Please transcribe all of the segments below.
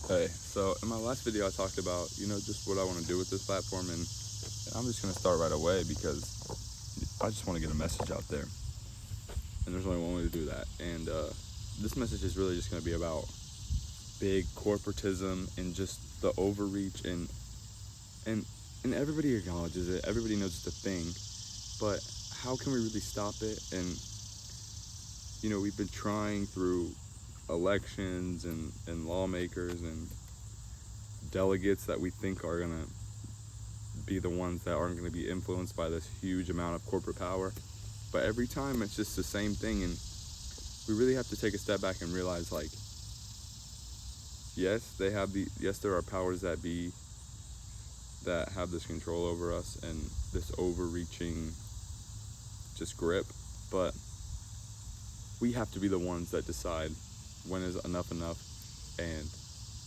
Hey, so in my last video I talked about, just what I want to do with this platform, and I'm just going to start right away because I just want to get a message out there. And there's only one way to do that. And this message is really just going to be about big corporatism and just the overreach and and everybody acknowledges it. Everybody knows it's a thing, but how can we really stop it? And we've been trying through elections and lawmakers and delegates that we think are going to be the ones that aren't going to be influenced by this huge amount of corporate power. But every time it's just the same thing, and we really have to take a step back and realize, like, yes, there are powers that be that have this control over us and this overreaching just grip, but we have to be the ones that decide when is enough and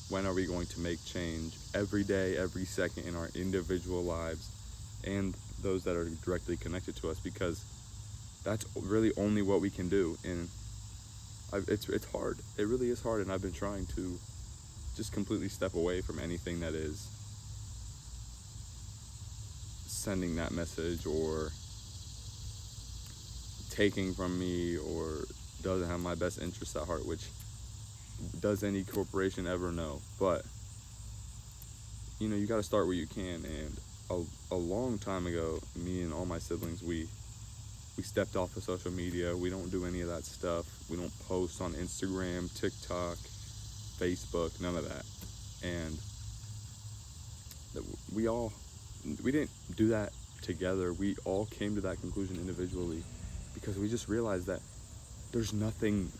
when are we going to make change every day, every second in our individual lives and those that are directly connected to us, because that's really only what we can do. And it's hard. It really is hard, and I've been trying to just completely step away from anything that is sending that message or taking from me or doesn't have my best interests at heart, which does any corporation ever know? But you got to start where you can. And a long time ago, me and all my siblings, we stepped off of social media. We don't do any of that stuff. We don't post on Instagram, TikTok, Facebook, none of that. And we didn't do that together. We all came to that conclusion individually because we just realized that there's nothing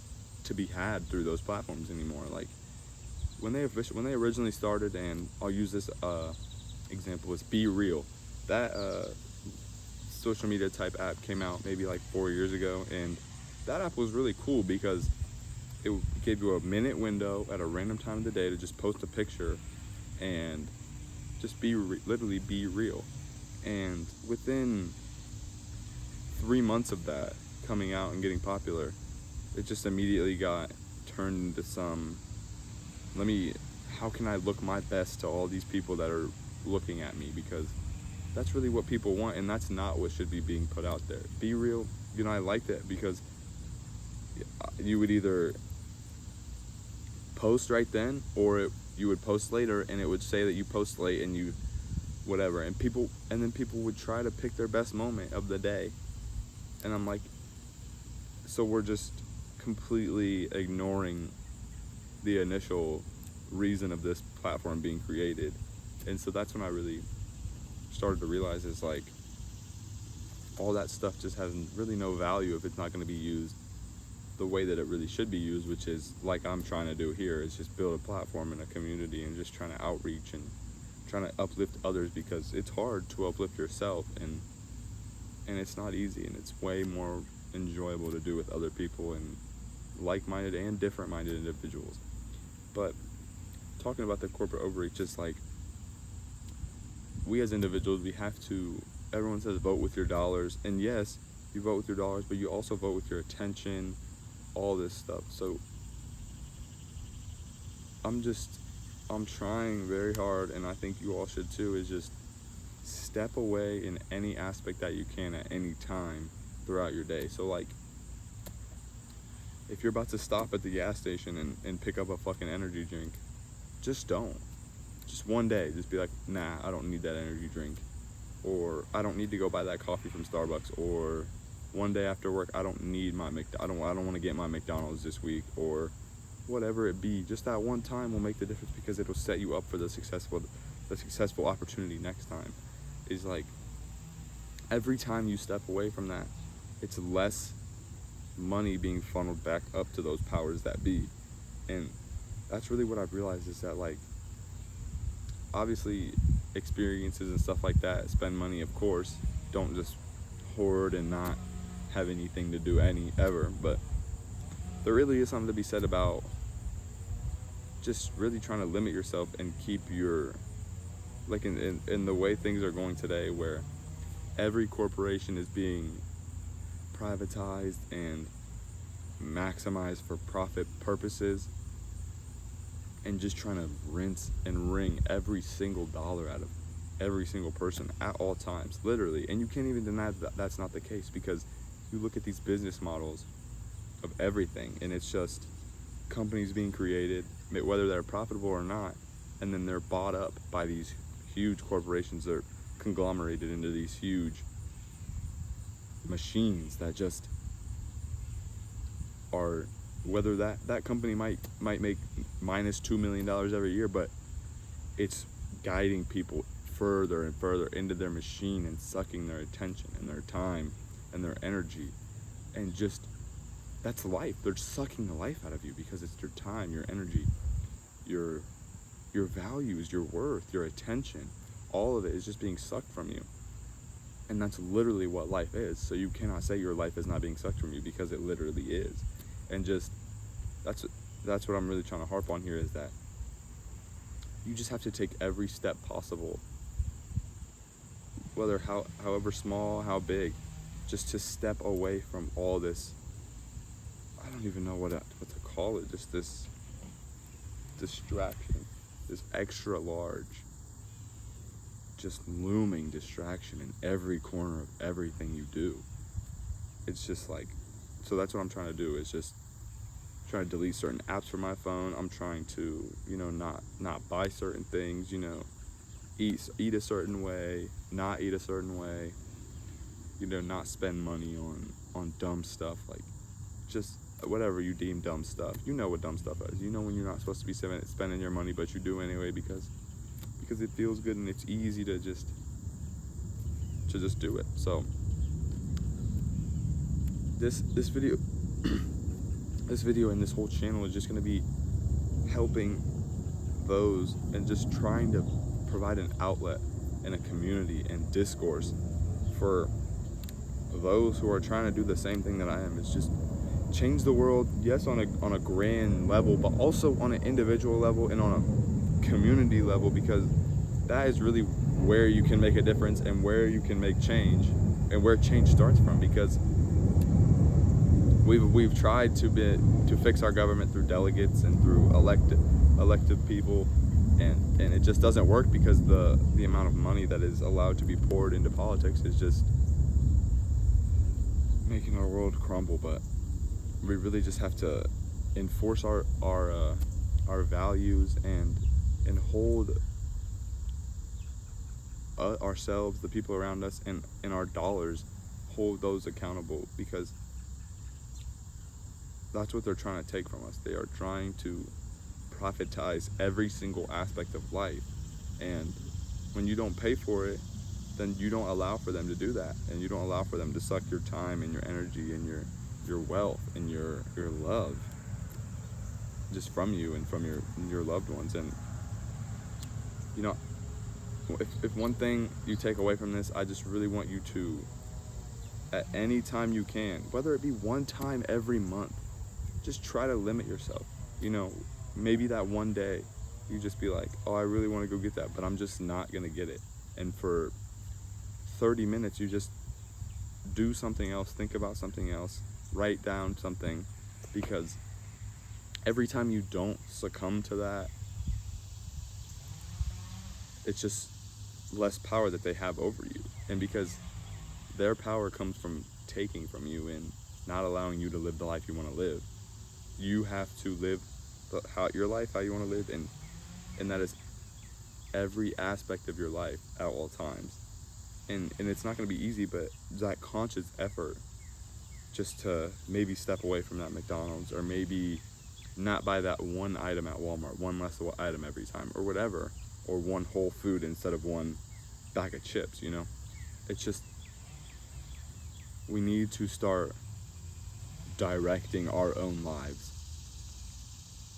to be had through those platforms anymore. Like when they originally started, and I'll use this example, is Be Real. That social media type app came out maybe like 4 years ago, and that app was really cool because it gave you a minute window at a random time of the day to just post a picture and just literally be real. And within 3 months of that coming out and getting popular, it just immediately got turned into how can I look my best to all these people that are looking at me? Because that's really what people want, and that's not what should be being put out there. Be real. I liked it because you would either post right then, or you would post later, and it would say that you post late and you whatever, and then people would try to pick their best moment of the day, and I'm like, so we're just completely ignoring the initial reason of this platform being created. And so that's when I really started to realize, is like, all that stuff just has really no value if it's not going to be used the way that it really should be used, which is like I'm trying to do here, is just build a platform and a community and just trying to outreach and trying to uplift others, because it's hard to uplift yourself, and it's not easy, and it's way more enjoyable to do with other people and like-minded and different-minded individuals. But talking about the corporate overreach, is like, we as individuals, we have to, everyone says vote with your dollars, and yes, you vote with your dollars, but you also vote with your attention, all this stuff. So I'm trying very hard, and I think you all should too, is just step away in any aspect that you can at any time throughout your day. So like, if you're about to stop at the gas station and pick up a fucking energy drink, just don't. Just one day, just be like, nah, I don't need that energy drink. Or I don't need to go buy that coffee from Starbucks. Or one day after work, I don't need I don't want to get my McDonald's this week, or whatever it be. Just that one time will make the difference, because it'll set you up for the successful opportunity next time. Is like, every time you step away from that, it's less money being funneled back up to those powers that be. And that's really what I've realized, is that, like, obviously experiences and stuff like that spend money, of course. Don't just hoard and not have anything to do ever. But there really is something to be said about just really trying to limit yourself and keep your, like, in the way things are going today, where every corporation is being privatized and maximized for profit purposes. and just trying to rinse and wring every single dollar out of every single person at all times, literally. And you can't even deny that that's not the case, because you look at these business models of everything, and it's just companies being created, whether they're profitable or not, and then they're bought up by these huge corporations. They're conglomerated into these huge machines that just are, whether that company might make minus $2 million every year, but it's guiding people further and further into their machine and sucking their attention and their time and their energy. And just, that's life. They're sucking the life out of you, because it's your time, your energy, your values, your worth, your attention. All of it is just being sucked from you. And that's literally what life is. So you cannot say your life is not being sucked from you, because it literally is. And just, that's what I'm really trying to harp on here, is that you just have to take every step possible, whether however small, how big, just to step away from all this, I don't even know what to call it, just this distraction, this extra large, just looming distraction in every corner of everything you do. It's just like, so that's what I'm trying to do, is just trying to delete certain apps from my phone. I'm trying to, not buy certain things, eat a certain way, not eat a certain way, not spend money on dumb stuff, like just whatever you deem dumb stuff. You know what dumb stuff is. You know when you're not supposed to be spending your money, but you do anyway, because it feels good and it's easy to just do it. So this video this video and this whole channel is just going to be helping those, and just trying to provide an outlet and a community and discourse for those who are trying to do the same thing that I am. It's just change the world, yes, on a grand level, but also on an individual level and on a community level, because that is really where you can make a difference and where you can make change, and where change starts from. Because we've tried to fix our government through delegates and through elected people, and it just doesn't work, because the amount of money that is allowed to be poured into politics is just making our world crumble. But we really just have to enforce our values and hold ourselves, the people around us, and our dollars, hold those accountable, because that's what they're trying to take from us. They are trying to profitize every single aspect of life, and when you don't pay for it, then you don't allow for them to do that, and you don't allow for them to suck your time and your energy and your wealth and your love just from you and from your loved ones. And if one thing you take away from this, I just really want you to, at any time you can, whether it be one time every month, just try to limit yourself. Maybe that one day you just be like, oh, I really want to go get that, but I'm just not gonna get it. And for 30 minutes you just do something else, think about something else, write down something, because every time you don't succumb to that, it's just less power that they have over you. And because their power comes from taking from you and not allowing you to live the life you want to live, you have to live your life how you want to live, and that is every aspect of your life at all times. And it's not going to be easy, but that conscious effort just to maybe step away from that McDonald's, or maybe not buy that one item at Walmart, one less item every time, or whatever, or one whole food instead of one bag of chips. It's just, we need to start directing our own lives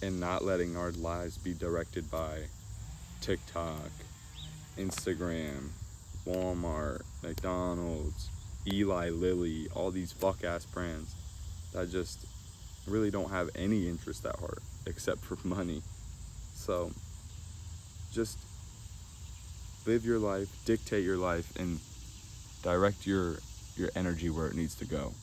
and not letting our lives be directed by TikTok, Instagram, Walmart, McDonald's, Eli Lilly, all these fuck-ass brands that just really don't have any interest at heart except for money. So just live your life, dictate your life, and direct your energy where it needs to go.